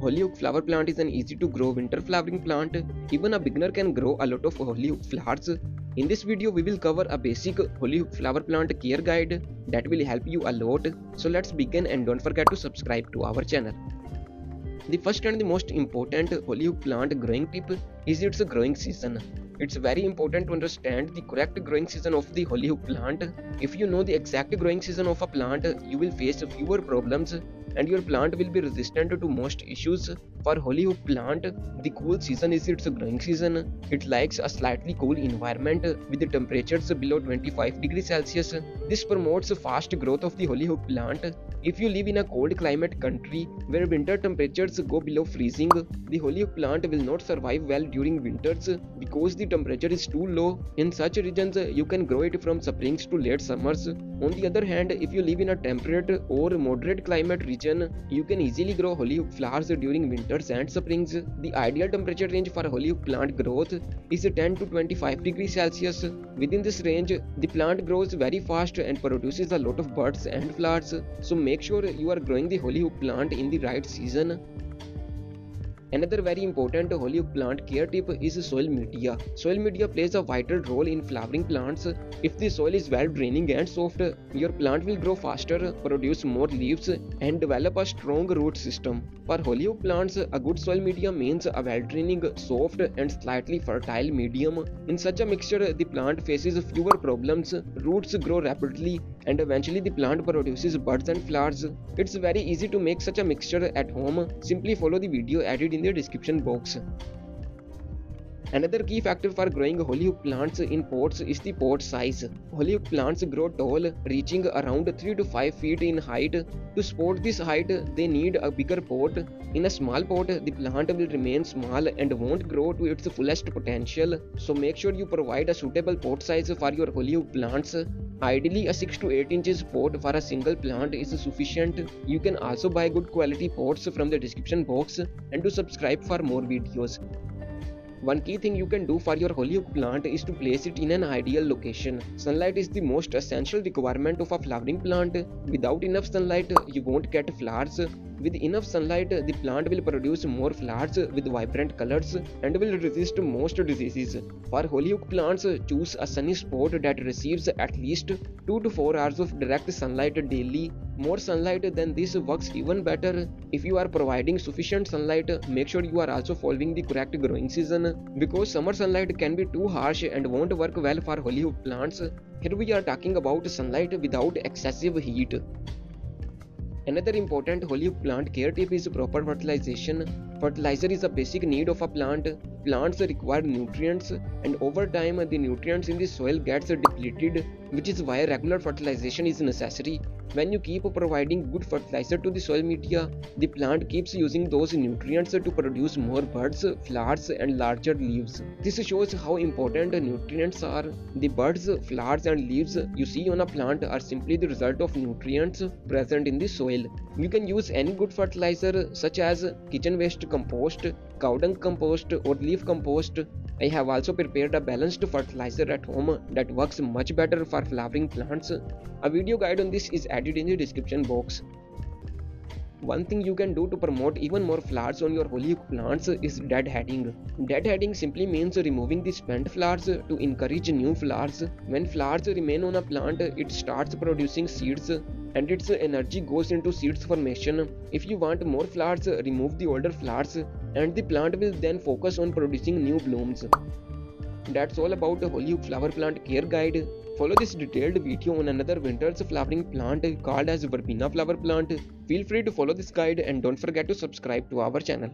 Hollyhock flower plant is an easy to grow winter flowering plant. Even a beginner can grow a lot of hollyhock flowers. In this video we will cover a basic hollyhock flower plant care guide that will help you a lot. So let's begin, and don't forget to subscribe to our channel. The first and the most important hollyhock plant growing tip is its growing season. It's very important to understand the correct growing season of the hollyhock plant. If you know the exact growing season of a plant, you will face fewer problems and your plant will be resistant to most issues. For hollyhock plant, the cool season is its growing season. It likes a slightly cool environment with the temperatures below 25 degrees Celsius. This promotes fast growth of the hollyhock plant. If you live in a cold climate country where winter temperatures go below freezing, the hollyhock plant will not survive well during winters because the temperature is too low. In such regions, you can grow it from springs to late summers. On the other hand, if you live in a temperate or moderate climate region, you can easily grow hollyhock flowers during winters and springs. The ideal temperature range for hollyhock plant growth is 10 to 25 degrees Celsius. Within this range, the plant grows very fast and produces a lot of buds and flowers. So make sure you are growing the hollyhock plant in the right season. Another very important hollyhock plant care tip is soil media. Soil media plays a vital role in flowering plants. If the soil is well draining and soft, your plant will grow faster, produce more leaves, and develop a strong root system. For hollyhock plants, a good soil media means a well draining, soft, and slightly fertile medium. In such a mixture, the plant faces fewer problems, roots grow rapidly, and eventually the plant produces buds and flowers. It's very easy to make such a mixture at home. Simply follow the video added in the description box. Another key factor for growing hollyhock plants in pots is the pot size. Hollyhock plants grow tall, reaching around 3 to 5 feet in height. To support this height, they need a bigger pot. In a small pot, the plant will remain small and won't grow to its fullest potential. So make sure you provide a suitable pot size for your hollyhock plants. Ideally, a 6 to 8 inches pot for a single plant is sufficient. You can also buy good quality pots from the description box, and to subscribe for more videos. One key thing you can do for your hollyhock plant is to place it in an ideal location. Sunlight is the most essential requirement of a flowering plant. Without enough sunlight, you won't get flowers. With enough sunlight, the plant will produce more flowers with vibrant colors and will resist most diseases. For hollyhock plants, choose a sunny spot that receives at least 2 to 4 hours of direct sunlight daily. More sunlight than this works even better. If you are providing sufficient sunlight, make sure you are also following the correct growing season, because summer sunlight can be too harsh and won't work well for hollyhock plants. Here we are talking about sunlight without excessive heat. Another important hollyhock plant care tip is proper fertilization. Fertilizer is a basic need of a plant. Plants require nutrients, and over time the nutrients in the soil gets depleted, which is why regular fertilization is necessary. When you keep providing good fertilizer to the soil media, the plant keeps using those nutrients to produce more buds, flowers, and larger leaves. This shows how important nutrients are. The buds, flowers, and leaves you see on a plant are simply the result of nutrients present in the soil. You can use any good fertilizer such as kitchen waste compost, cow dung compost, or leaf compost. I have also prepared a balanced fertilizer at home that works much better for flowering plants. A video guide on this is added in the description box. One thing you can do to promote even more flowers on your hollyhock plants is deadheading. Deadheading simply means removing the spent flowers to encourage new flowers. When flowers remain on a plant, it starts producing seeds, and its energy goes into seeds formation. If you want more flowers, remove the older flowers, and the plant will then focus on producing new blooms. That's all about the hollyhock flower plant care guide. Follow this detailed video on another winter's flowering plant called as Verbena flower plant. Feel free to follow this guide, and don't forget to subscribe to our channel.